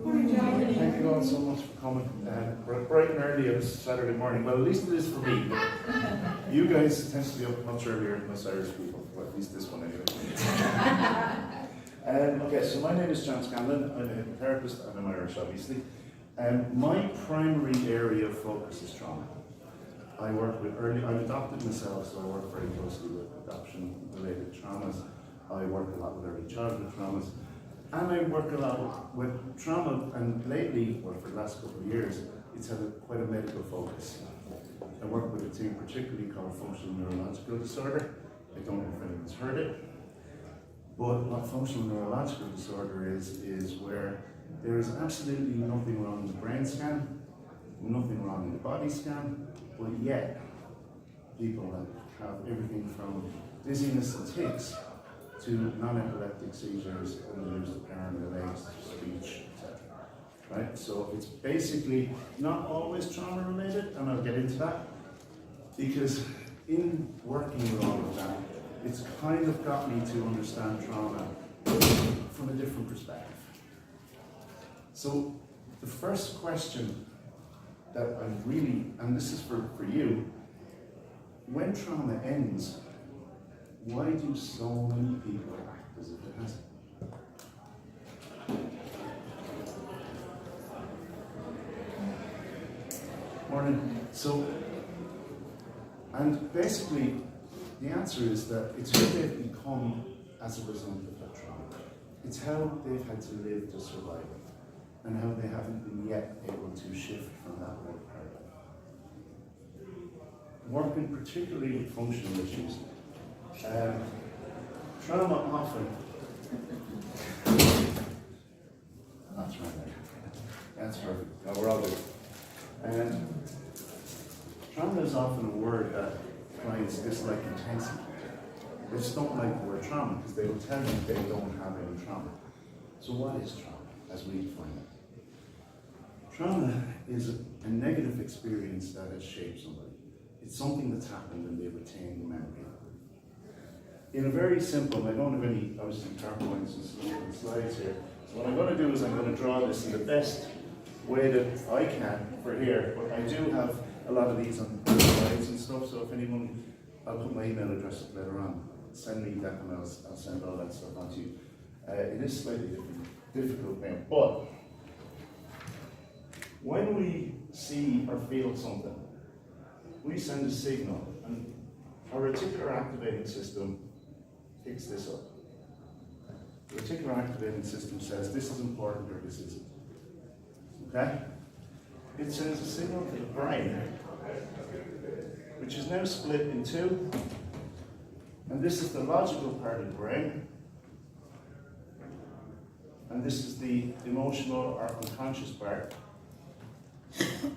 Morning, John. Thank you all so much for coming. Bright and early on a Saturday morning. Well, at least it is for me. You guys tend to be up much earlier than us Irish people. Well, at least this one anyway. Okay, so my name is John Scanlon. I'm a hypnotherapist and I'm Irish, obviously. My primary area of focus is trauma. I work with I'm adopted myself, so I work very closely with adoption-related traumas. I work a lot with early childhood traumas. And I work a lot with trauma, and lately, or for the last couple of years, it's had quite a medical focus. I work with a team particularly called Functional Neurological Disorder. I don't know if anyone's heard it. But what Functional Neurological Disorder is where there is absolutely nothing wrong in the brain scan, nothing wrong in the body scan, but yet people have everything from dizziness and tics to non-epileptic seizures and they lose the power in their legs, speech, etc. Right? So it's basically not always trauma related, and I'll get into that, because in working with all of that, it's kind of got me to understand trauma from a different perspective. So the first question that I really, and this is for you, when trauma ends, why do so many people act as if it hasn't? Morning. So, and basically, the answer is that it's who they've become as a result of that trauma. It's how they've had to live to survive, and how they haven't been yet able to shift from that old paradigm. Working particularly with functional issues, trauma often, that's right there, that's perfect, no, we're all good. Trauma is often a word that clients dislike intensely. They just don't like the word trauma because they will tell you they don't have any trauma. So what is trauma, as we define it? Trauma is a negative experience that has shaped somebody. It's something that's happened and they retain the memory. In a very simple, I don't have any, obviously, PowerPoints and slides here. So what I'm going to do is I'm going to draw this in the best way that I can for here. But I do have a lot of these on slides and stuff, so if anyone, I'll put my email address later on. Send me that and I'll send all that stuff on to you. It is slightly difficult now, but when we see or feel something, we send a signal, and our reticular activating system picks this up. The reticular activating system says this is important or this isn't. Okay? It sends a signal to the brain, which is now split in two. And this is the logical part of the brain. And this is the emotional or unconscious part.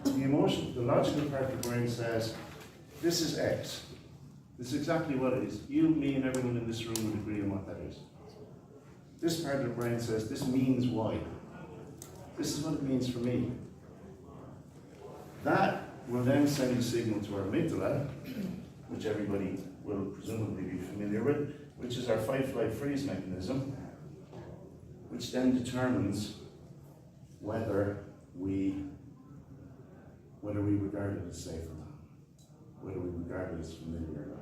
The logical part of the brain says, this is X. This is exactly what it is. You, me, and everyone in this room would agree on what that is. This part of the brain says, this means Y. This is what it means for me. That will then send a signal to our amygdala, which everybody will presumably be familiar with, which is our fight, flight, freeze mechanism, which then determines whether we regard it as safe or not, whether we regard it as familiar or not.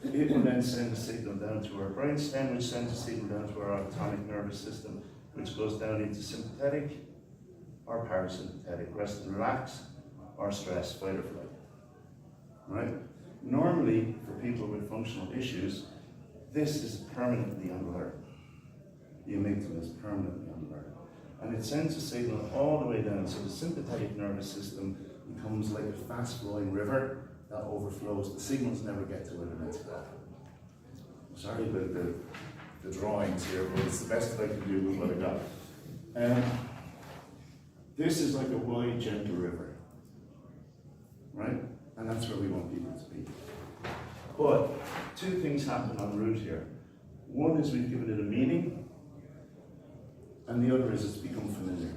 It will then send a signal down to our brainstem, which sends a signal down to our autonomic nervous system, which goes down into sympathetic or parasympathetic, rest and relax, or stress, fight or flight. Right? Normally, for people with functional issues, this is permanently on alert. The amygdala is permanently on alert. And it sends a signal all the way down, so the sympathetic nervous system becomes like a fast-flowing river that overflows. The signals never get to where they're meant to go. Sorry about the drawings here, but it's the best I can do with what I got. This is like a wide, gentle river, right? And that's where we want people to be. But two things happen en route here. One is we've given it a meaning, and the other is it's become familiar.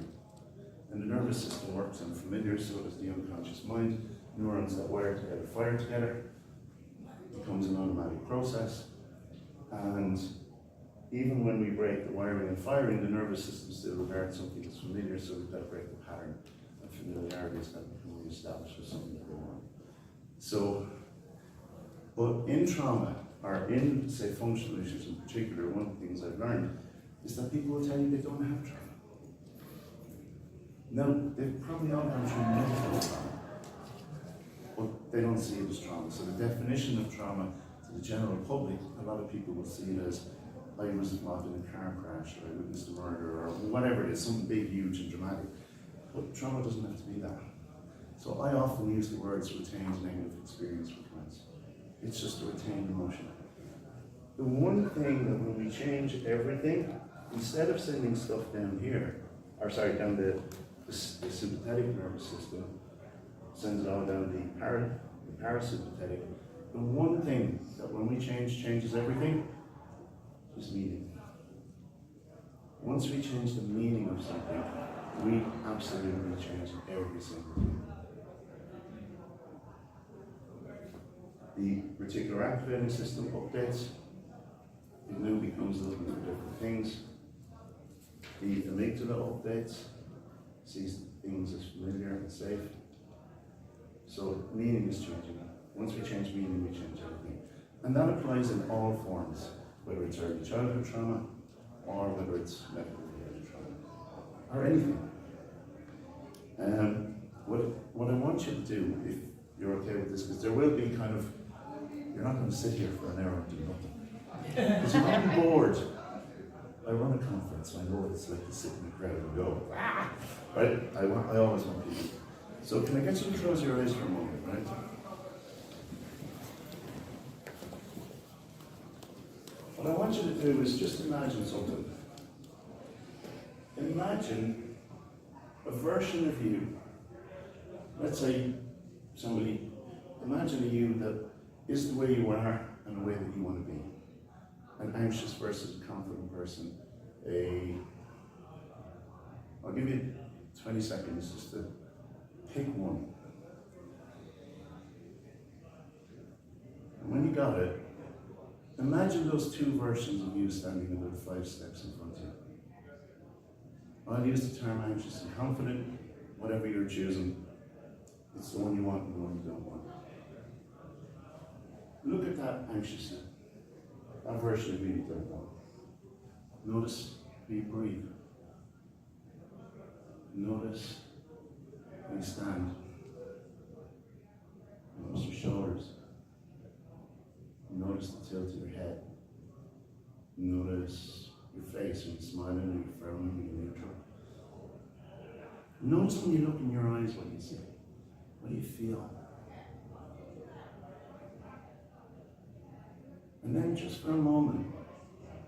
And the nervous system works on familiar, so does the unconscious mind. Neurons that wire together fire together. It becomes an automatic process. And even when we break the wiring and firing, the nervous system still regards something that's familiar, so we've got to break the pattern, and familiarity has got to become re-established with something that we want. So, but in trauma, or in, say, functional issues in particular, one of the things I've learned is that people will tell you they don't have trauma. Now, they've probably all gone through medical trauma, but they don't see it as trauma. So the definition of trauma to the general public, a lot of people will see it as, I was involved in a car crash, or I witnessed a murder, or whatever it is, something big, huge, and dramatic. But trauma doesn't have to be that. So I often use the words retained negative experience with clients. It's just a retained emotion. The one thing that when we change everything, instead of sending stuff down here, or sorry, down the sympathetic nervous system, sends it all down the parasympathetic, the one thing that when we changes everything, is meaning. Once we change the meaning of something, we absolutely change every single thing. The reticular activating system updates. It now becomes looking for different things. The amygdala updates, sees things as familiar and safe. So meaning is changing. Once we change meaning, we change everything. And that applies in all forms, whether it's early childhood trauma, or whether it's medical related trauma, or anything. What I want you to do, if you're okay with this, because there will be kind of, you're not going to sit here for an hour and do nothing. Because you're on board. I run a conference, I know what it's like to sit in the crowd and go, ah! Right? I always want people. So can I get you to close your eyes for a moment, right? What I want you to do is just imagine something. Imagine a version of you, let's say somebody, imagine a you that is the way you are and the way that you want to be. An anxious versus a confident person. I'll give you 20 seconds just to pick one. And when you got it, imagine those two versions of you standing about 5 steps in front of you. I'll use the term anxious and confident, whatever you're choosing. It's the one you want and the one you don't want. Look at that anxious, that version of you you don't want. Notice how you breathe. Notice how you stand. Notice your shoulders. Notice the tilt of your head. Notice your face when you're smiling, when you're frowning, when you're neutral. Notice when you look in your eyes what you see. What do you feel? And then just for a moment,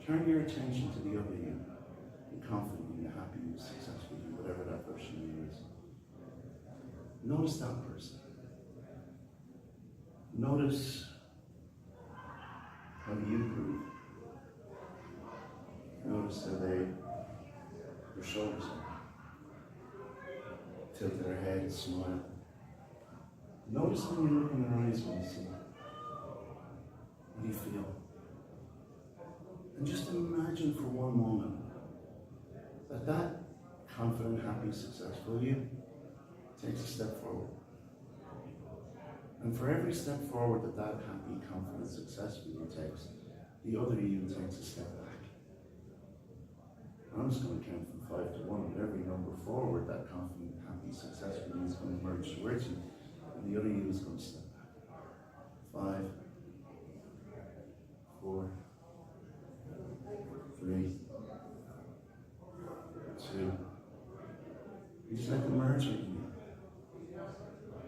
turn your attention to the other you. The confident you, the happy you, the successful you, whatever that version of you is. Notice that person. Notice how you breathe. Notice how their shoulders are. Tilt their head and smile. Notice when you look in their eyes when you see them. What do you feel? And just imagine for one moment that confident, happy, successful you takes a step forward. And for every step forward that happy, confident, successful you takes, the other you takes a step back. I'm just going to count from 5 to 1. With every number forward, that confident, happy, successful you is going to merge towards you, and the other you is going to step back. 5, 4, 3, 2. You just let them merge with you.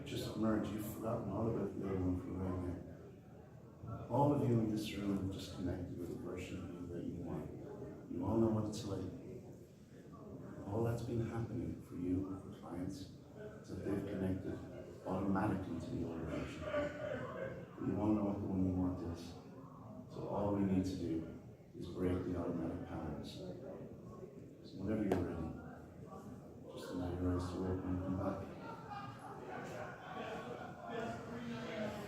Just merge. You've forgotten all about the other one for right now. All of you in this room have just connected with a version of you that you want. You all know what it's like. All that's been happening for you, for clients, is that they've connected automatically to the other version. You all know what the one you want is. So all we need to do is break the automatic patterns. So whenever you're ready, just allow your eyes to open and come back.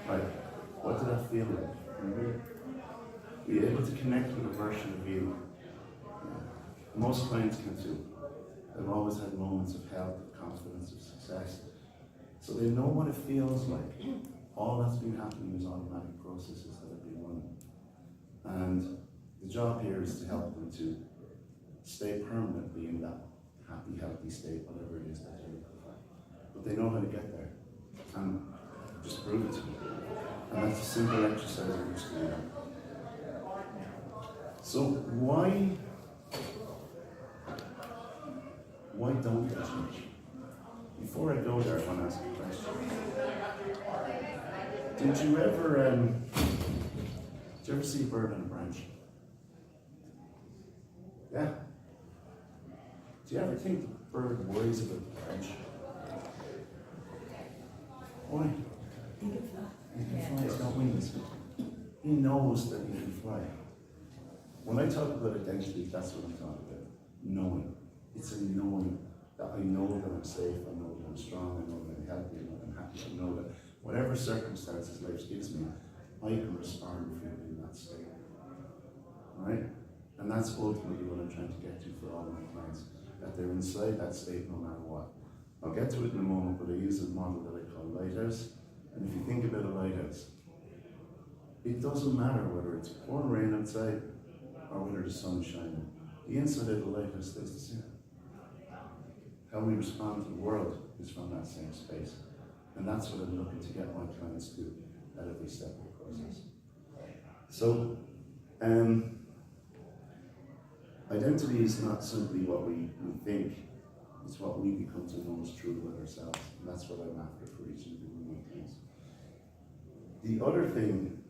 Right, what did that feel like? Remember? Be able to connect with a version of you Most clients can too. They've always had moments of health, of confidence, of success. So they know what it feels like. All that's been happening is automatic processes that have been running. And the job here is to help them to stay permanently in that happy, healthy state, whatever it is that they're looking for. But they know how to get there. And just prove it to me. And that's a simple exercise in which to do that. So why don't they change? Before I go there, I want to ask a question. Did you ever see a bird on a branch? Yeah. Do you ever think the bird worries about the branch? Why? He can fly. He's got wings. He knows that he can fly. When I talk about identity, that's what I'm talking about. Knowing. It's a knowing that I know that I'm safe, I know that I'm strong, I know that I'm healthy, I know that I'm happy, I know that whatever circumstances life gives me, I can respond from in that state. Right? And that's ultimately what I'm trying to get to for all of my clients, that they're inside that state no matter what. I'll get to it in a moment, but I use a model that I call lighthouse. And if you think about a lighthouse, it doesn't matter whether it's pouring rain outside or whether the sun is shining. The inside of the lighthouse stays the same. How we respond to the world is from that same space. And that's what I'm looking to get my clients to at every step of the process. So, identity is not simply what we think, it's what we become to know as true about ourselves. And that's what I'm after for each and every one of my clients. The other thing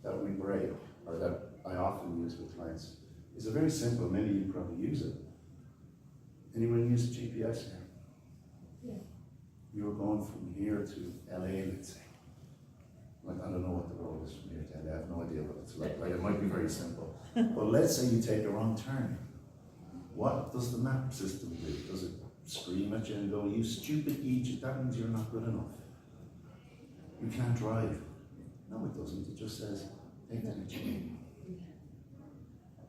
that we break, or that I often use with clients, is a very simple, many of you probably use it. Anyone use a GPS here? Yeah. You were going from here to LA, let's say. Like, I don't know what the road is from here to LA, I have no idea what it's like. It might be very simple. But let's say you take a wrong turn. What does the map system do? Does it scream at you and go, you stupid idiot, that means you're not good enough? You can't drive. No, it doesn't. It just says, take that at you.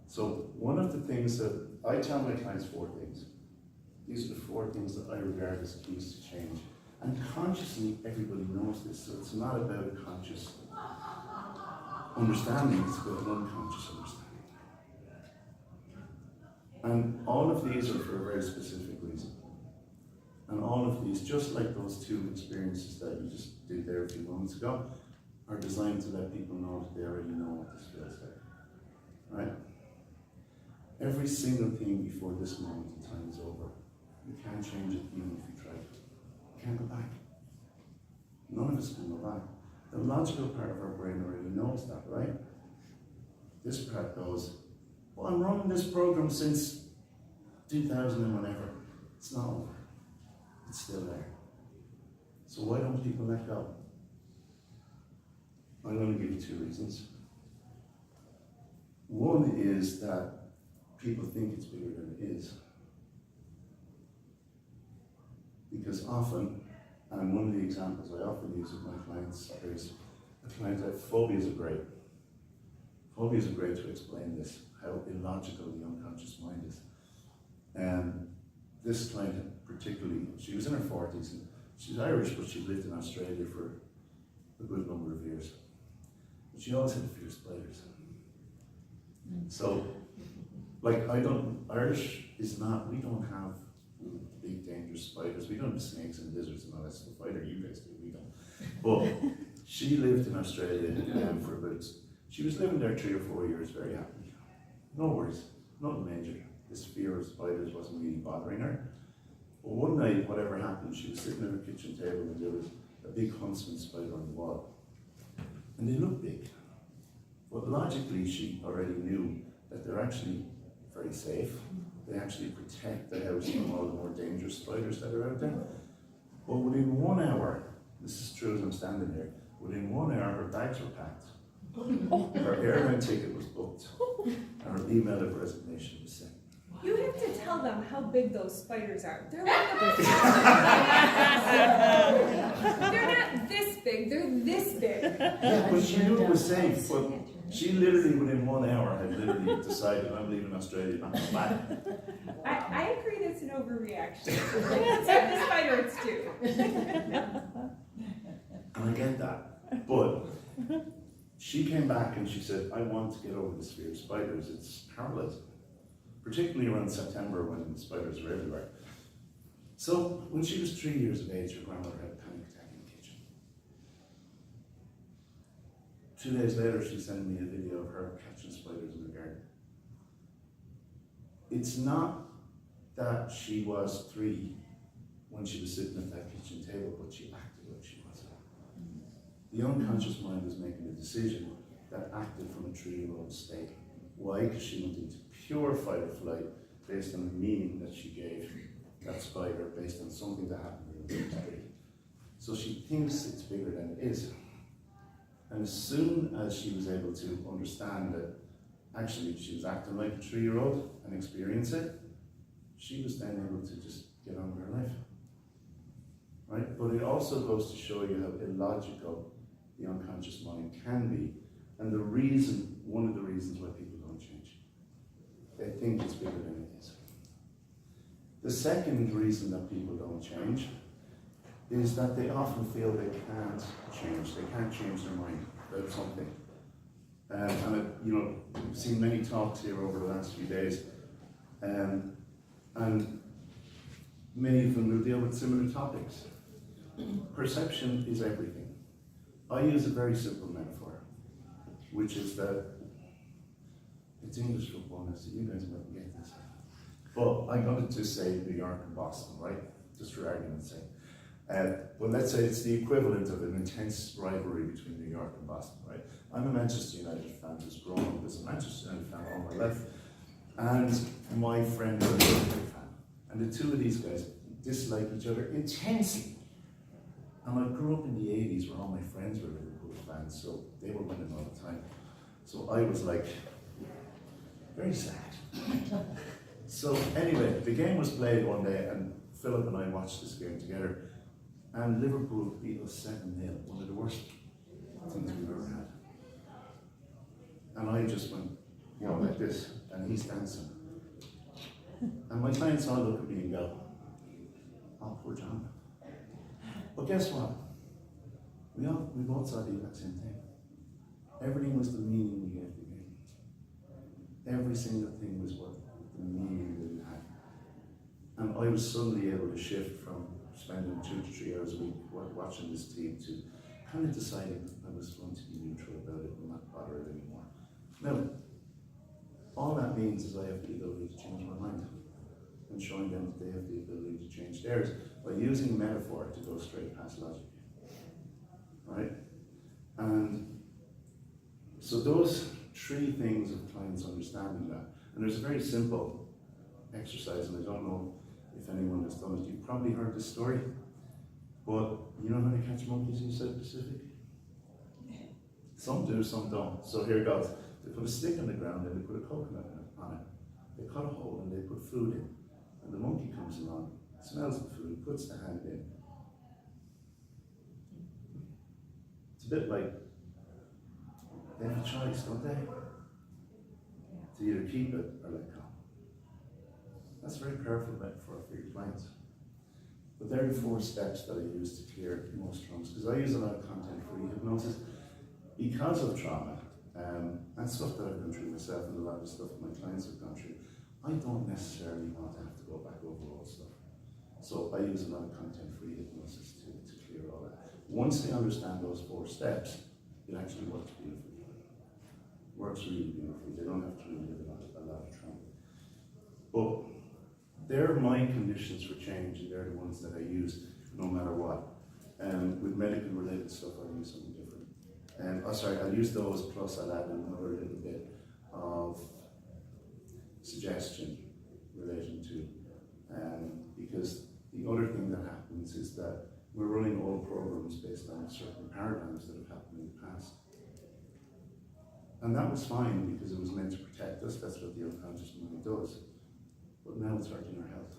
So one of the things that I tell my clients 4 things. These are the 4 things that I regard as keys to change. And consciously, everybody knows this, so it's not about a conscious understanding, it's about an unconscious understanding. And all of these are for a very specific reason. And all of these, just like those 2 experiences that you just did there a few moments ago, are designed to let people know that they already know what this feels like. Right? Every single thing before this moment in time is over. You can't change it even if you try. You can't go back. None of us can go back. The logical part of our brain already knows that, right? This part goes, well, I'm running this program since 2000 and whatever. It's not over. It's still there. So why don't people let go? I'm going to give you 2 reasons. One is that people think it's bigger than it is. Because often, and one of the examples I often use with my clients is a client that phobias are great. Phobias are great to explain this, how illogical the unconscious mind is. This client particularly, she was in her 40s, and she's Irish, but she lived in Australia for a good number of years. But she always had fear of spiders. So, like, Irish is not, we don't have big dangerous spiders. We don't have snakes and lizards and all that stuff either. You guys do, we don't. But she lived in Australia for about, she was living there 3 or 4 years, very happy. No worries, nothing major. This fear of spiders wasn't really bothering her. But one night, whatever happened, she was sitting at her kitchen table and there was a big huntsman spider on the wall. And they looked big. But logically, she already knew that they're actually very safe. They actually protect the house from all the more dangerous spiders that are out there. But within 1 hour, this is true as I'm standing here, within 1 hour her bags were packed. Her airline ticket was booked. And her email of resignation was sent. You have to tell them how big those spiders are. They're like they're not this big, they're this big. Yeah, but she knew it was safe. She literally, within 1 hour, had literally decided, I'm leaving Australia, I'm coming back. I agree that's an overreaction. It's like the spider, it's two. And I get that. But she came back and she said, I want to get over this fear of spiders. It's paralyzing. Particularly around September when the spiders are everywhere. So when she was 3 years of age, her grandmother had a panic attack in the kitchen. 2 days later, she sent me a video of her catching spiders in the garden. It's not that she was 3 when she was sitting at that kitchen table, but she acted like she was. The unconscious mind was making a decision that acted from a 3-year-old state. Why? Because she went into pure fight or flight based on the meaning that she gave that spider, based on something that happened in the street. So she thinks it's bigger than it is. And as soon as she was able to understand that actually she was acting like a 3-year-old and experience it, she was then able to just get on with her life. Right? But it also goes to show you how illogical the unconscious mind can be, and one of the reasons why people don't change. They think it's bigger than it is. The second reason that people don't change is that they often feel they can't change. They can't change their mind about something. We've seen many talks here over the last few days, and many of them will deal with similar topics. Perception is everything. I use a very simple metaphor, which is that it's English for bonus, so you guys might get this. But I got to say New York and Boston, right? Just for argument's sake. But let's say it's the equivalent of an intense rivalry between New York and Boston, right? I'm a Manchester United fan who's grown up as a Manchester United fan all my life. And my friend is a Liverpool fan. And the two of these guys dislike each other intensely. And I grew up in the 80s where all my friends were Liverpool fans, so they were winning all the time. So I was like, very sad. So anyway, the game was played one day and Philip and I watched this game together. And Liverpool beat us 7-0, one of the worst things we've ever had. And I just went, like this, and he's dancing. And my clients all look at me and go, oh, poor John. But guess what? We both saw the exact same thing. Everything was the meaning we gave the game. Every single thing was what the meaning that we had. And I was suddenly able to shift from spending 2 to 3 hours a week watching this team to kind of deciding I was going to be neutral about it and not bother it anymore. Now, all that means is I have the ability to change my mind and showing them that they have the ability to change theirs by using metaphor to go straight past logic. Right? And so those 3 things of clients understanding that, and there's a very simple exercise, and I don't know if anyone has done it. You've probably heard this story, but you know how to catch monkeys in the South Pacific? Some do, some don't. So here it goes. They put a stick on the ground and they put a coconut on it. They cut a hole and they put food in. And the monkey comes along, smells the food, puts the hand in. It's a bit like, they have a choice, don't they? To either keep it or let go. That's a very powerful metaphor for your clients. But there are the 4 steps that I use to clear most traumas, because I use a lot of content-free hypnosis because of trauma and stuff that I've gone through myself and a lot of stuff my clients have gone through. I don't necessarily want to have to go back over all stuff. So I use a lot of content-free hypnosis to clear all that. Once they understand those 4 steps, it actually works beautifully. Works really beautifully. They don't have to relive a lot of trauma. But they're my conditions for change, and they're the ones that I use no matter what. With medical related stuff, I'll use something different. I'll use those, plus I'll add another little bit of suggestion relating to, because the other thing that happens is that we're running old programs based on certain paradigms that have happened in the past. And that was fine because it was meant to protect us. That's what the unconscious mind does. But now it's hurting our health.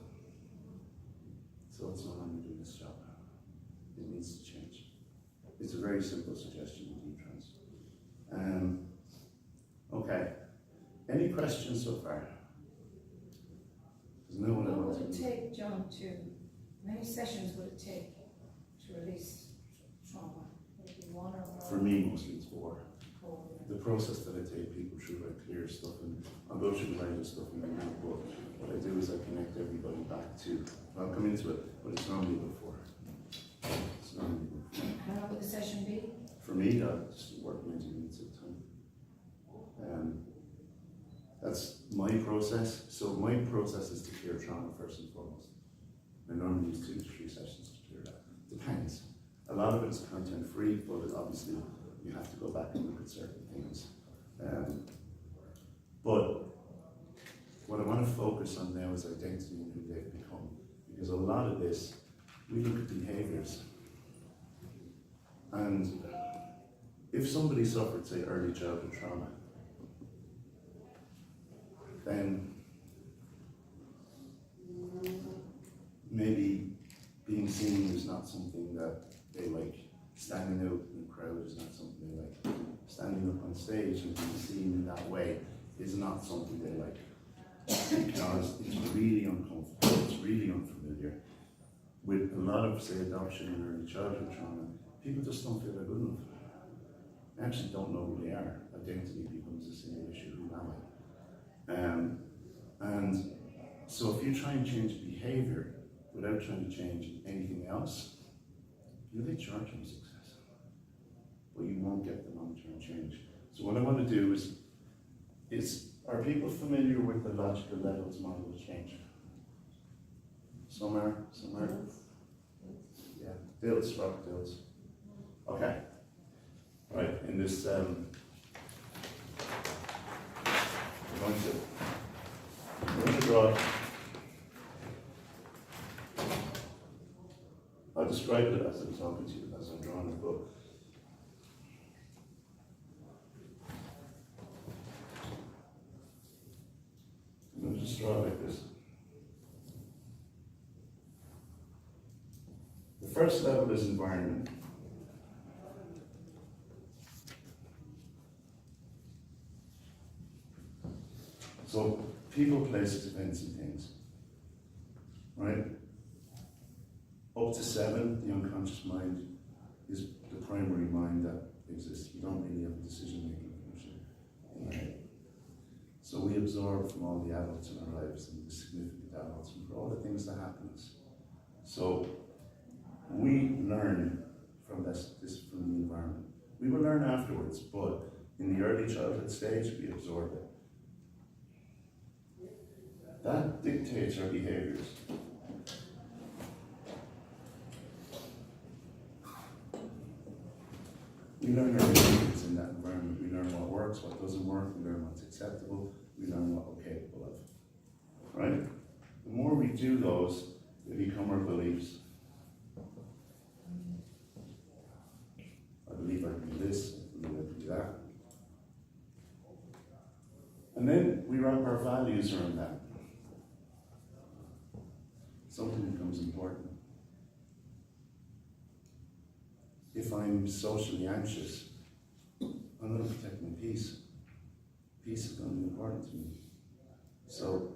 So it's no longer doing its job. It needs to change. It's a very simple suggestion with E-Trans. Okay. Any questions so far? There's no one What else. would it take, John, many sessions would it take to release trauma? Would it be one or more? For me, mostly it's 4. Or- The process that I take people through, I clear stuff, and I'll go through the of stuff in a minute, but what I do is I connect everybody back to, I'll come into it, but it's normally before. It's normally before. How long would the session be? For me, I just work 90 minutes at a time. That's my process. So my process is to clear trauma first and foremost. I normally use 2 to 3 sessions to clear that. Depends. A lot of it is content free, but obviously you have to go back and look at certain things. But what I want to focus on now is identity and who they've become. Because a lot of this, we look at behaviours. And if somebody suffered, say, early childhood trauma, then maybe being seen is not something that they like. Standing out in a crowd is not something they like. Standing up on stage and being seen in that way is not something they like. Because it's really uncomfortable, it's really unfamiliar. With a lot of, say, adoption and early childhood trauma, people just don't feel they're good enough. They actually don't know who they are. Identity becomes a single issue. Who am I? And so if you try and change behavior without trying to change anything else, you'll get short-term success, but you won't get the long-term change. So what I want to do is are people familiar with the logical levels model of change? Some are. Yeah, Dills, Robert Dills. Okay. Right, in this, I'm going to draw. I'll describe it as I'm talking to you, as I'm drawing it, but I'm going to just draw it like this. The first level is environment. So people, places, events, and things, right? Up to 7, the unconscious mind is the primary mind that exists. You don't really have a decision-making function in your head. So we absorb from all the adults in our lives and the significant adults and for all the things that happen to us. So we learn from this from the environment. We will learn afterwards, but in the early childhood stage, we absorb it. That dictates our behaviours. We learn our behaviours in that environment. We learn what works, what doesn't work, we learn what's acceptable, we learn what we're capable of. Right? The more we do those, they become our beliefs. I believe I can do this, I believe I can do that. And then we wrap our values around that. Something becomes important. If I'm socially anxious, I'm going to protect my peace. Peace is going to be important to me. So,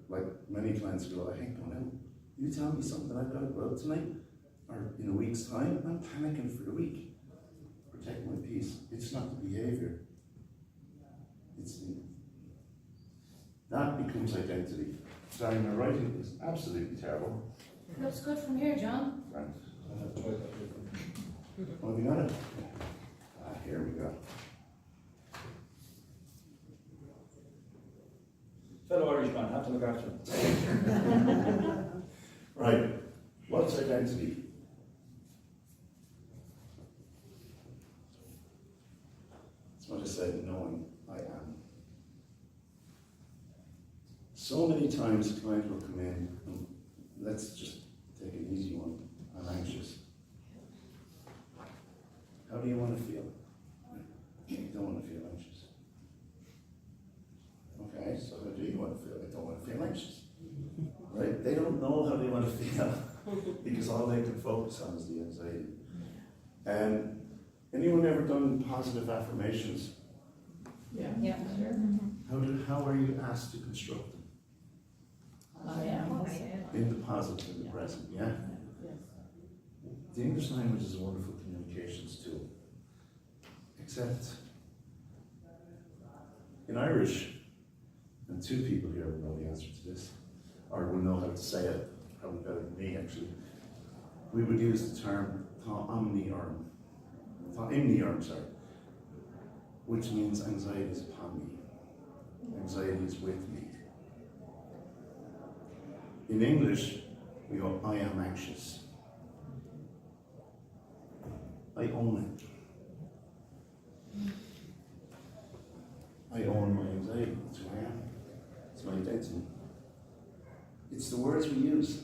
like many clients go, I hate going out. You tell me something I've got to go out tonight, or in a week's time, I'm panicking for the week. Protect my peace. It's not the behavior. It's the... That becomes identity. Sorry, my writing is absolutely terrible. Looks good from here, John. Right. Oh, have you got it? Here we go. Fellow Irishman, have to look after him. Right. What's identity? It's what I said, knowing I am. So many times a client will come in, and let's just take an easy one. I'm anxious. How do you want to feel? You don't want to feel anxious. Okay, so how do you want to feel? I don't want to feel anxious. Right? They don't know how they want to feel because all they can focus on is the anxiety. Anyone ever done positive affirmations? Yeah. Yeah, sure. How are you asked to construct them? I am. In the positive, in the present, yeah? Yes. The English language is a wonderful communications tool. Except, in Irish, and two people here will know the answer to this, or will know how to say it, probably better than me actually, we would use the term tá imní orm, sorry, which means anxiety is upon me, anxiety is with me. In English, we go, I am anxious. I own it. I own my anxiety, that's who I am. It's my identity. It's the words we use.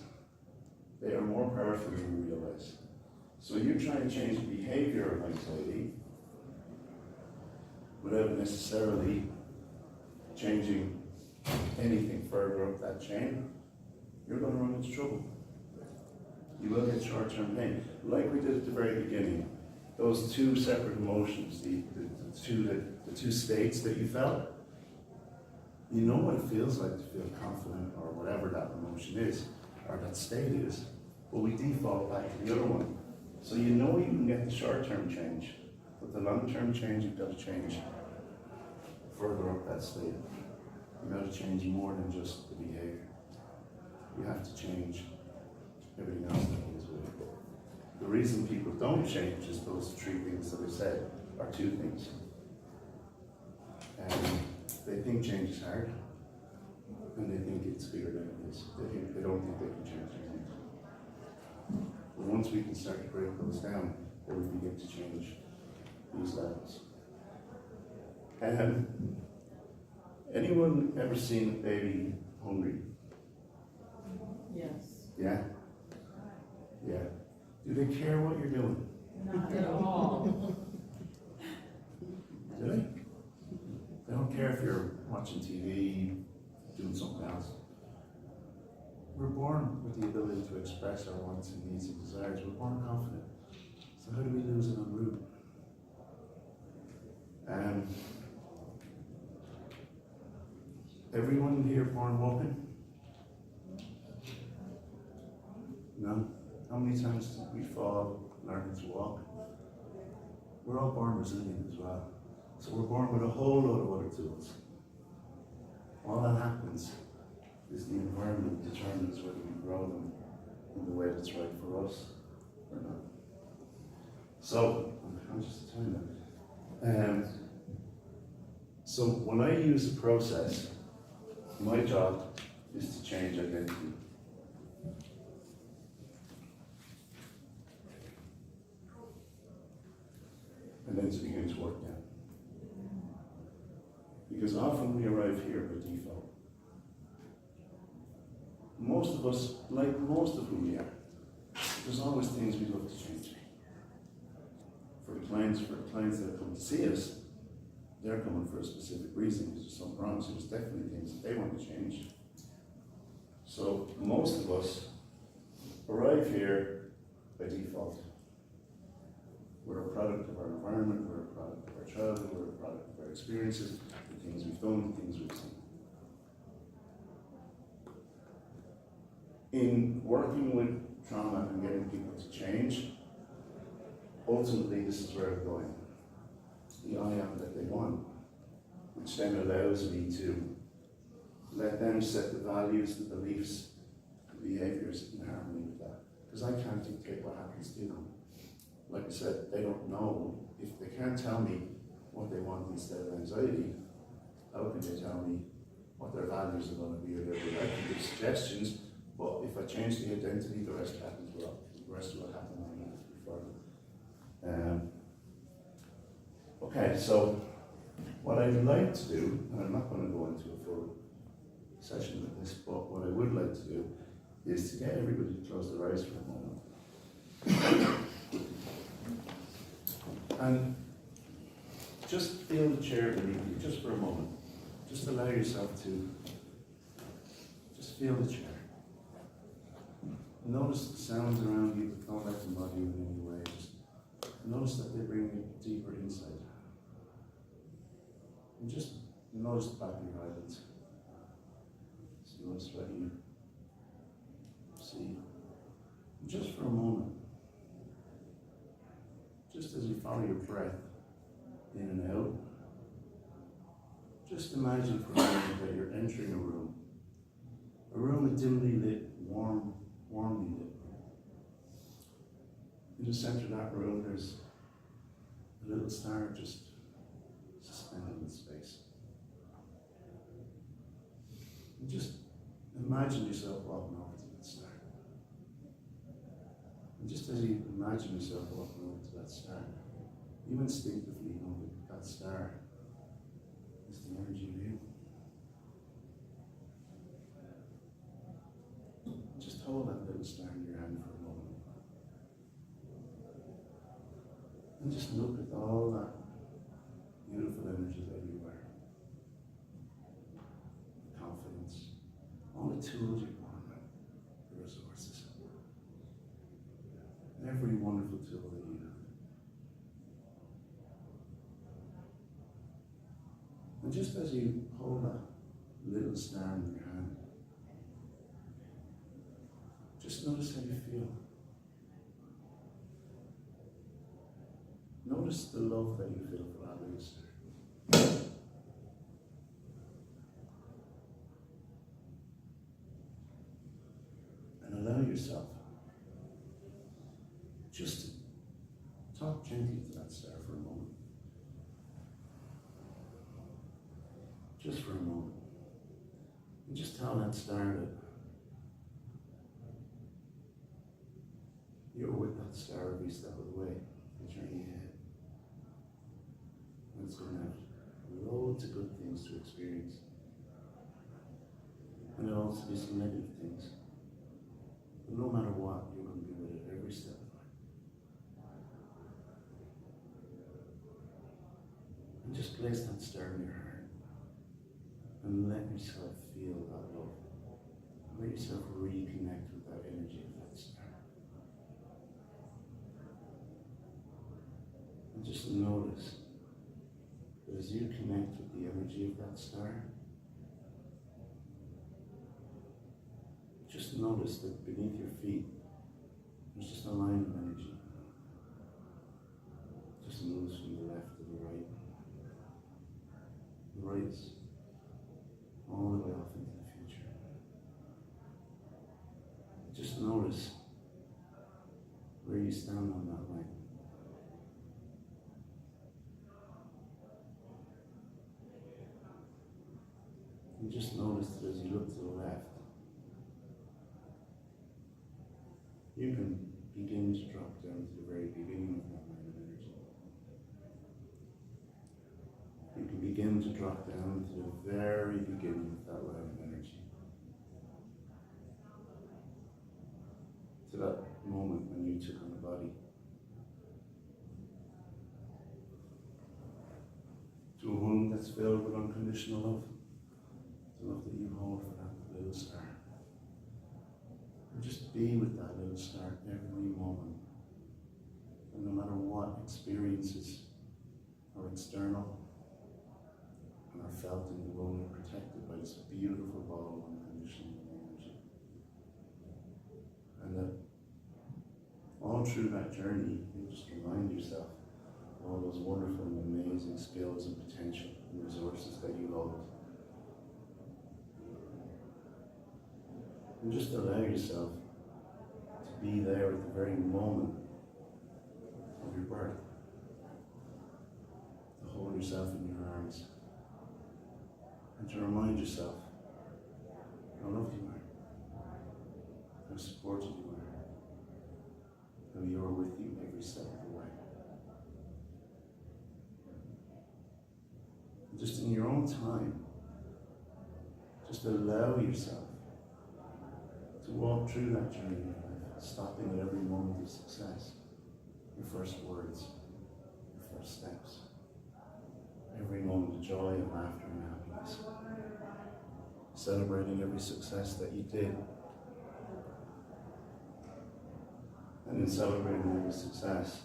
They are more powerful than we realize. So you're trying to change the behavior of anxiety without necessarily changing anything further up that chain, you're going to run into trouble. You will get short-term pain. Like we did at the very beginning, those two separate emotions, the two states that you felt, you know what it feels like to feel confident or whatever that emotion is, or that state is, but we default back to the other one. So you know you can get the short-term change, but the long-term change you've got to change further up that state. You've got to change more than just the behavior. You have to change everything else that goes with it. The reason people don't change is those three things that I said, are two things. They think change is hard, and they think it's bigger than it is. They don't think they can change anything. But once we can start to break those down, then we begin to change these levels. Anyone ever seen a baby hungry? Yes. Yeah? Yeah. Do they care what you're doing? Not at all. Do they? They don't care if you're watching TV, doing something else. We're born with the ability to express our wants and needs and desires. We're born confident. So how do we lose it en route? Everyone here born walking? No? How many times did we fall learning to walk? We're all born resilient as well. So we're born with a whole lot of other tools. All that happens is the environment determines whether we grow them in the way that's right for us or not. So, I'm conscious of time now. So when I use a process, my job is to change identity. And then to begin to work down. Because often we arrive here by default. Most of us, like most of who we are, there's always things we'd love to change. For the clients that come to see us, they're coming for a specific reason, because there's something wrong, so there's definitely things that they want to change. So most of us arrive here by default. We're a product of our environment, we're a product of our childhood, we're a product of our experiences, the things we've done, the things we've seen. In working with trauma and getting people to change, ultimately this is where I'm going. The I am that they want, which then allows me to let them set the values, the beliefs, the behaviours in harmony with that. Because I can't dictate what happens to them. Like I said, they don't know. If they can't tell me what they want instead of anxiety, how can they tell me what their values are going to be? Or I can give suggestions, but if I change the identity, the rest happens well. The rest will happen before. Okay, so what I'd like to do, and I'm not going to go into a full session with this, but what I would like to do is to get everybody to close their eyes for a moment. And just feel the chair beneath you, just for a moment. Just allow yourself to just feel the chair. Notice the sounds around you, but don't let them bother you in any way. Just notice that they bring you deeper insight. And just notice the back of your eyelids. So notice what you see. And just for a moment, just as you follow your breath in and out, just imagine for a moment that you're entering a room dimly lit, warmly lit. In the center of that room, there's a little star just suspended in space. And just imagine yourself walking over to that star. And just as you imagine yourself walking over to that star, you instinctively know that that star is the energy of you. Just hold that little star in your hand for a moment. And just look at all that beautiful energy that you are. Confidence, all the tools you want, the resources. Every wonderful tool that you have. And just as you hold that little star in your hand, just notice how you feel. Notice the love that you feel for that little star. And allow yourself just to talk gently to that star for a moment. Just for a moment. And just tell that star that you're with that star every step of the way, the journey ahead. And it's going to have loads of good things to experience. And there'll also be some negative things. But no matter what, you're going to be with it every step of the way. And just place that star in your heart. And let yourself feel that love. Let yourself reconnect with that energy of that star. And just notice that as you connect with the energy of that star, just notice that beneath your feet, there's just a line of energy. Just moves from the left to the right. The right is all the way off into the future. Just notice where you stand on that line. And just notice that as you look to the left, you can begin to drop down to the very beginning of that line of energy. You can begin to drop down to the very beginning of that line of energy. To that moment when you took on a body. To a home that's filled with unconditional love. The love that you hold for that little star. And just be with that little star every moment. And no matter what experiences are external and are felt in the room, you're protected by this beautiful ball of unconditional energy. And that all through that journey, you just remind yourself of all those wonderful and amazing skills and potential and resources that you hold. And just allow yourself to be there at the very moment of your birth. To hold yourself in your arms. And to remind yourself how loved you are. How supported you are. How you're with you every step of the way. And just in your own time, just allow yourself to walk through that journey of life, stopping at every moment of success, your first words, your first steps, every moment of joy and laughter and happiness, celebrating every success that you did, and in celebrating every success,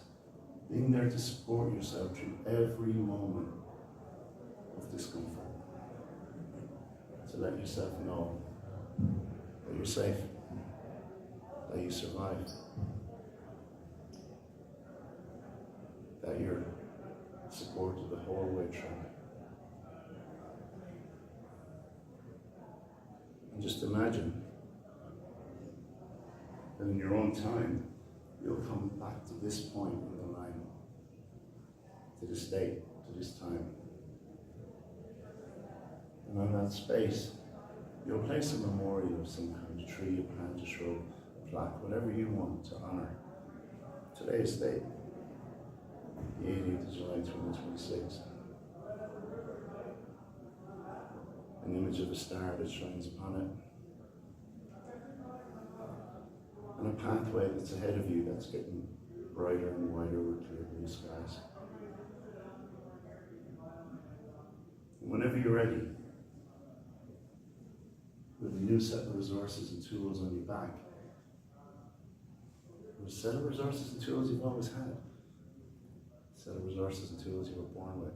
being there to support yourself through every moment of discomfort. To let yourself know that you're safe, that you survived, that you're supported the whole way through. And just imagine that in your own time, you'll come back to this point in the line, to this date, to this time. And on that space, you'll place a memorial of some kind, a tree, a plant, a shrub, a plaque, whatever you want to honour today's date, the 18th of July 2026. An image of a star that shines upon it, and a pathway that's ahead of you that's getting brighter and wider with clear blue skies. And whenever you're ready, with a new set of resources and tools on your back, a set of resources and tools you've always had, a set of resources and tools you were born with,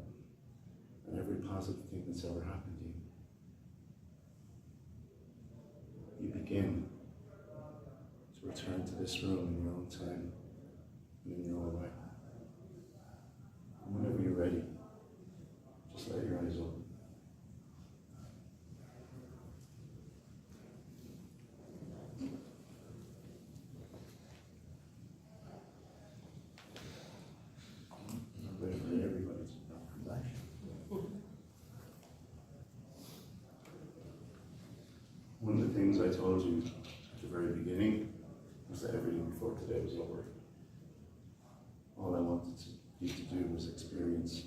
and every positive thing that's ever happened to you. You begin to return to this room in your own time and in your own way. And whenever you're ready, just let your eyes open. Everybody's back. One of the things I told you at the very beginning was that everything before today was over. All I wanted you to do was experience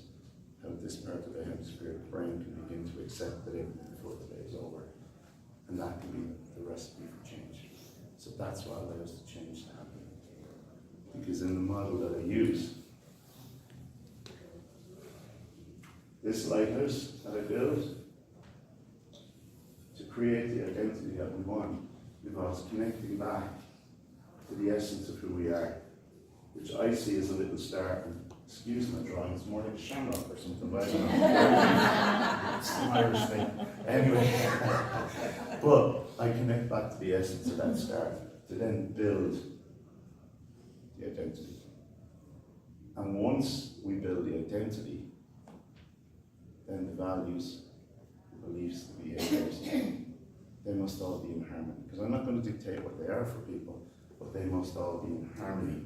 how this part of the hemispheric brain can begin to accept that everything before today is over. And that can be the recipe for change. So that's what allows the change to happen. Because in the model that I use, this lighthouse that I built, to create the identity that we want, involves connecting back to the essence of who we are, which I see as a little star. And excuse my drawing, it's more like a shamrock or something, but I don't know. It's an Irish thing. Anyway, but I connect back to the essence of that star to then build the identity. And once we build the identity, then the values, the beliefs, the behaviours, they must all be in harmony. Because I'm not going to dictate what they are for people, but they must all be in harmony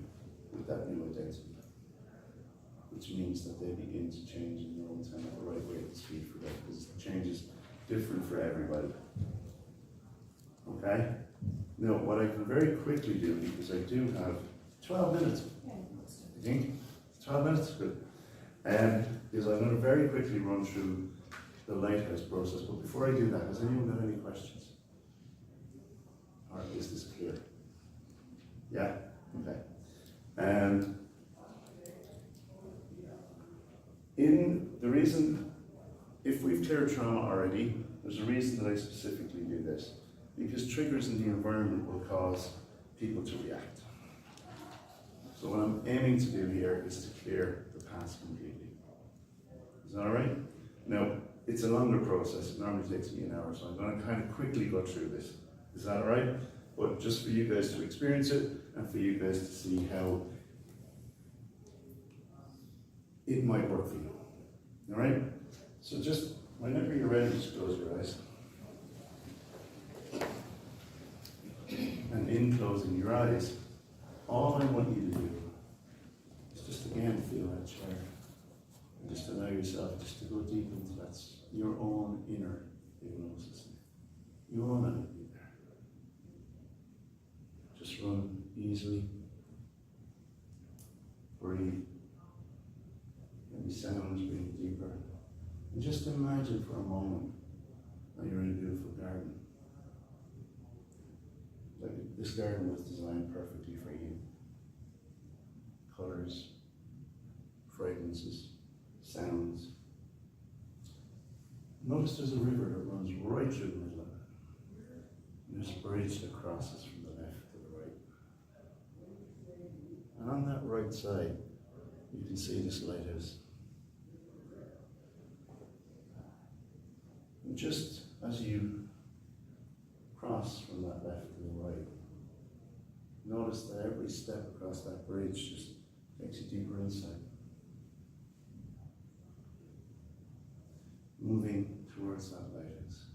with that new identity. Which means that they begin to change in their own time at the right rate of speed for them, because the change is different for everybody. Okay? Now, what I can very quickly do, because I do have 12 minutes, I think? 12 minutes? Good. Is I'm going to very quickly run through the lighthouse process, but before I do that, has anyone got any questions? Or is this clear? Yeah? Okay. In the reason, if we've cleared trauma already, there's a reason that I specifically do this. Because triggers in the environment will cause people to react. So what I'm aiming to do here is to clear the past completely. Is that all right? Now, it's a longer process. It normally takes me an hour, so I'm going to kind of quickly go through this. Is that all right? But just for you guys to experience it, and for you guys to see how it might work for you. All right? So just whenever you're ready, just close your eyes. And in closing your eyes, all I want you to do is just again feel that chair. And just allow yourself just to go deep into that, your own inner hypnosis. You all know it be there. Just run easily. Breathe. Maybe sounds breathe deeper. And just imagine for a moment that you're in a beautiful garden. Like this garden was designed perfectly for you. Colors, fragrances, sounds. Notice there's a river that runs right through the middle of it. And there's a bridge that crosses from the left to the right. And on that right side, you can see this lighthouse. just as you cross from that left to the right, notice that every step across that bridge just takes you deeper inside. Moving towards that lighthouse.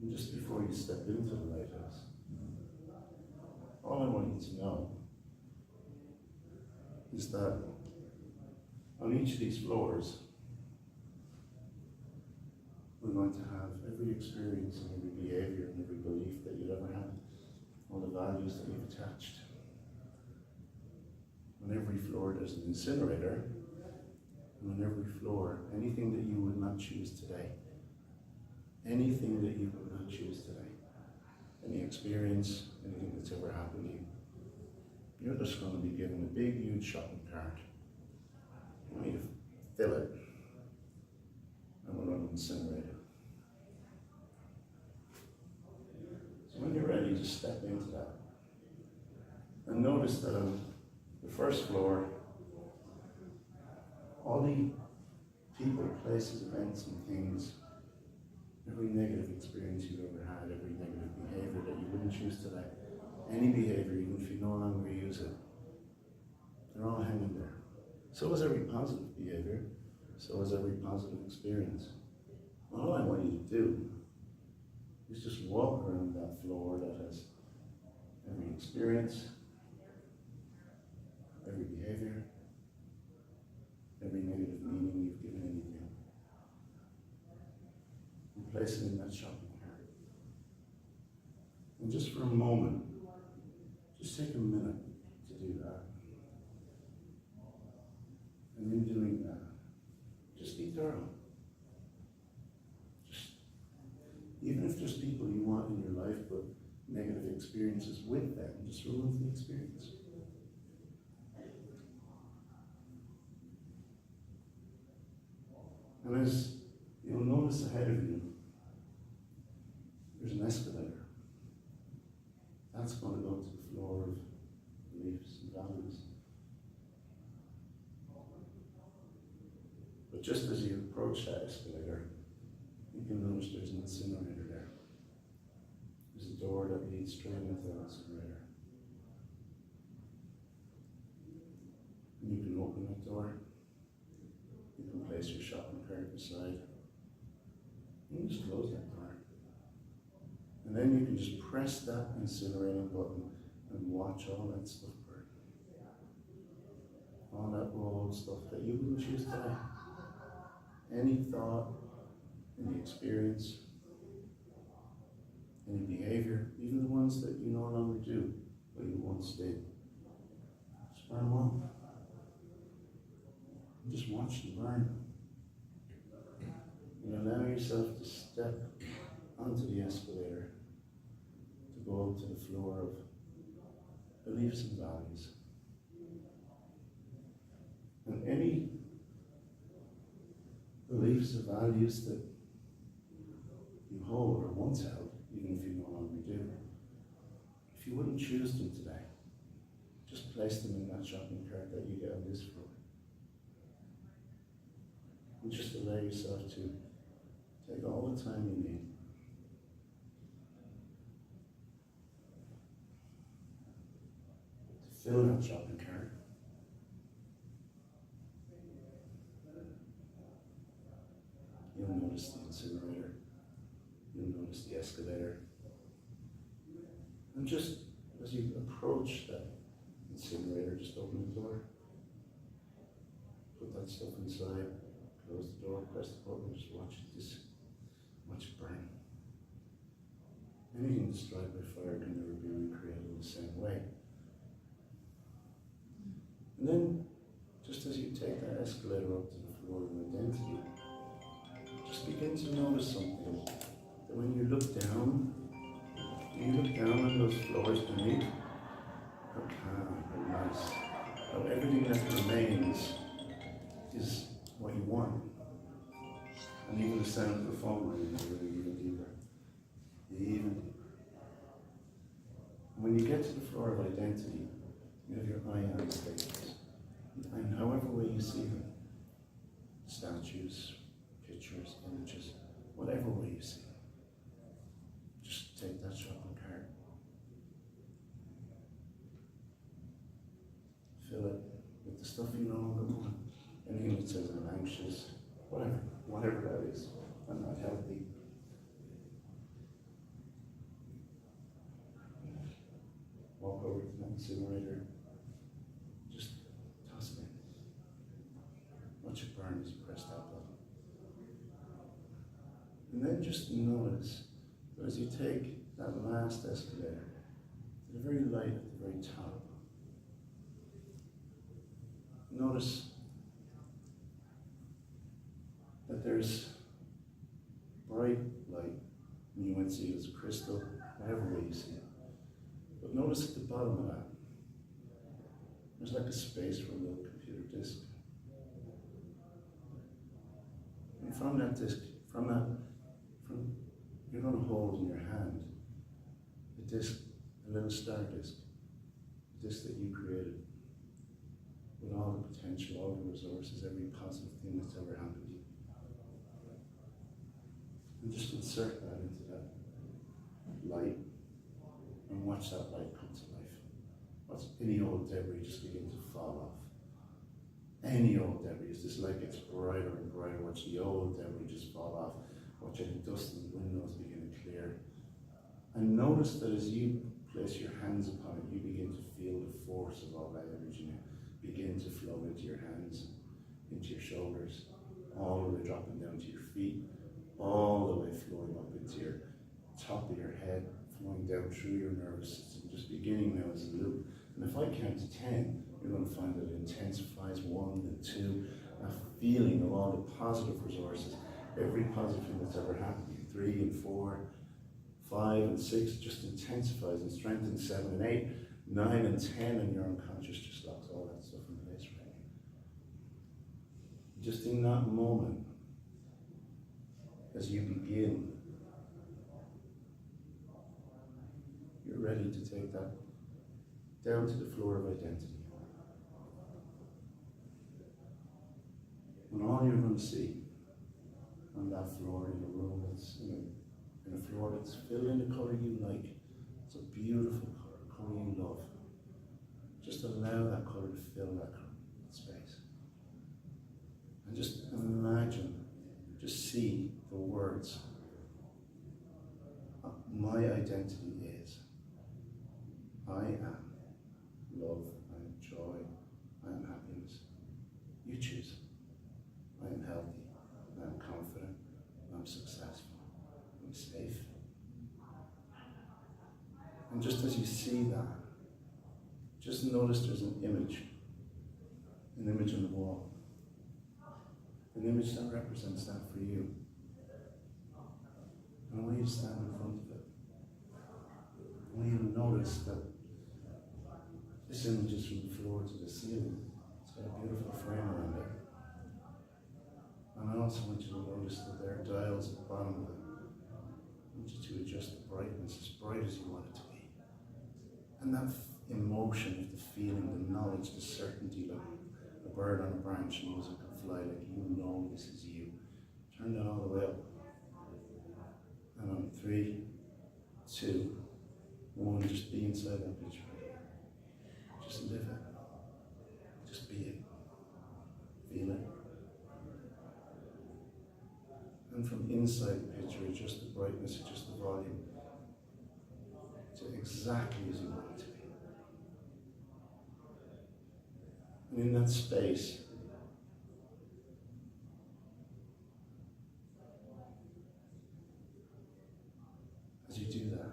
And just before you step into the lighthouse, all I want you to know is that on each of these floors, we're going to have every experience and every behavior and every belief that you've ever had, all the values that you've attached. On every floor there's an incinerator, and on every floor, anything that you would not choose today, anything that you would not choose today, any experience, anything that's ever happened to you, you're just going to be given a big, huge shopping cart. You need to fill it, and we're going to incinerate it. So when you're ready, just step into that. And notice that on the first floor, all the people, places, events, and things, every negative experience you've ever had, every negative behavior that you wouldn't choose today, any behavior, even if you no longer use it, they're all hanging there. So is every positive behavior, so is every positive experience. All I want you to do is just walk around that floor that has every experience, every behavior, every negative meaning you've given anything, and place it in that shopping cart. And just for a moment, just take a minute to do that. And in doing that, just be thorough. Even if there's people you want in your life, but negative experiences with them, just remove the experience. And as you'll notice ahead of you, there's an escalator. That's going to go to the floor of beliefs and values. But just as you approach that escalator, you can notice there's an incinerator there. There's a door that leads straight into that incinerator. And you can open that door. You can place your shopping cart beside. You can just close that door. And then you can just press that incinerating button and watch all that stuff burn. All that old stuff that you wouldn't choose today. Any thought, any experience, any behavior, even the ones that you no longer do, but you once did. Just burn them off. And just watch them burn. And allow yourself to step onto the escalator to go up to the floor of beliefs and values. And any beliefs or values that you hold or once held, even if you no longer do, if you wouldn't choose them today, just place them in that shopping cart that you get on this floor. And just allow yourself to take all the time you need. To fill that shopping cart. You'll notice the incinerator. You'll notice the escalator. And just as you approach that incinerator, just open the door. Put that stuff inside. Close the door, press the button, just watch it burn. Anything destroyed by fire can never be recreated in the same way. And then, just as you take that escalator up to the floor of identity, just begin to notice something. That when you look down on those floors beneath, how calm, how nice, how everything that remains is what you want. And even the sound of the phone ringing is really even deeper. Even deeper. When you get to the floor of identity, you have your I-am statements. And however way you see them, statues, pictures, images, whatever way you see it. Just take that shopping cart, fill it with the stuff you no longer want. Anything that says I'm anxious, whatever that is, I'm not healthy. Walk over to that incinerator, just toss it in. Watch it burn as you press that button. And then just notice that as you take that last escalator to the very light at the very top, notice that there's bright light, and you might see it as crystal, whatever way you see it. But notice at the bottom of that, there's like a space for a little computer disk. And from that disk, you're going to hold in your hand a disk, a little star disk, a disk that you created, with all the potential, all the resources, every positive thing that's ever happened to you. And just insert that into that light and watch that light come to life. Watch any old debris just begin to fall off. Any old debris, as this light gets brighter and brighter, watch the old debris just fall off. Watch any dust in the windows begin to clear. And notice that as you place your hands upon it, you begin to feel the force of all that energy begin to flow into your hands, into your shoulders, all the way dropping down to your feet, all the way flowing up into your top of your head, flowing down through your nervous system, just beginning now as a loop. And if I count to 10, you're going to find that it intensifies 1 and 2, a feeling of all the positive resources, every positive thing that's ever happened to you. 3 and 4, 5 and 6 just intensifies and strengthens. 7 and 8, 9 and 10, and your unconscious just locks all that stuff in place right now. Just in that moment, as you begin, you're ready to take that down to the floor of identity. And all you're going to see on that floor in a room that's in a floor that's filled in the color you like, it's a beautiful color, a color you love. Just allow that color to fill that space. And just imagine, just see the words. My identity is, I am love, I am joy, I am happiness. You choose. I am healthy, I am confident, I'm successful, I'm safe. And just as you see that, just notice there's an image on the wall, an image that represents that for you. And I want you to stand in front of it. I want you to notice that this image is from the floor to the ceiling. It's got a beautiful frame around it. And I also want you to notice that there are dials at the bottom of it. I want you to adjust the brightness as bright as you want it to be. And that emotion, the feeling, the knowledge, the certainty, like a bird on a branch knows it can fly, like you know this is you. Turn that all the way up. And on 3, 2, 1, just be inside that picture. Just live it. Just be it. Feel it. And from inside the picture, adjust the brightness, adjust the volume to exactly as you want it to be. And in that space, as you do that,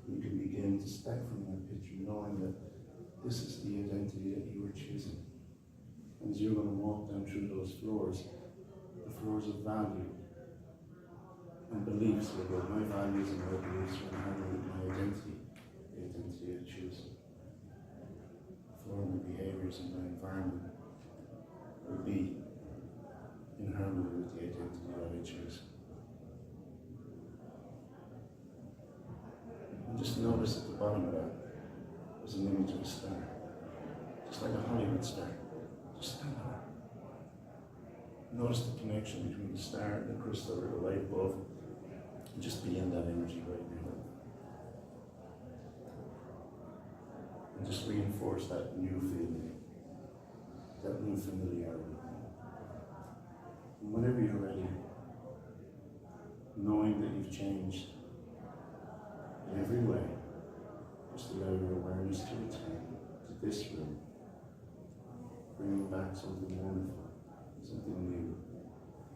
you can begin to step from that picture knowing that this is the identity that you were choosing. And as you're going to walk down through those floors, the floors of value and beliefs, where my values and my beliefs are in harmony with my identity, the identity I choose. The floor of my behaviours and my environment will be in harmony with the identity that I choose. And just notice at the bottom of that, there's an image of a star, just like a Hollywood star. Just stand there. Notice the connection between the star and the crystal or the light bulb. And just be in that energy right now. And just reinforce that new feeling, that new familiarity. And whenever you're ready, knowing that you've changed in every way, just allow your awareness to return to this room, bringing back something wonderful, something new,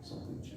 something changed.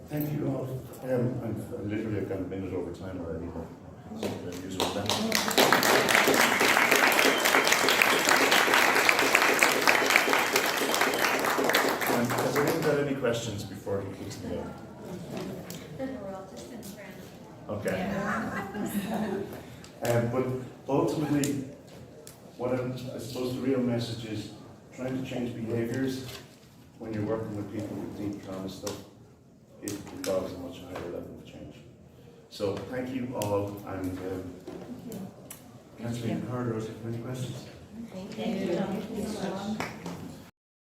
Thank you all. I'm literally I've got a minute over time already. So I'm using that. Has anyone got any questions before he kicks me out? We're all just in friends. Okay. But ultimately, I suppose the real message is trying to change behaviours when you're working with people with deep trauma stuff. It involves a much higher level of change. So thank you all, and Kathleen Carter, any questions? Thank you, John.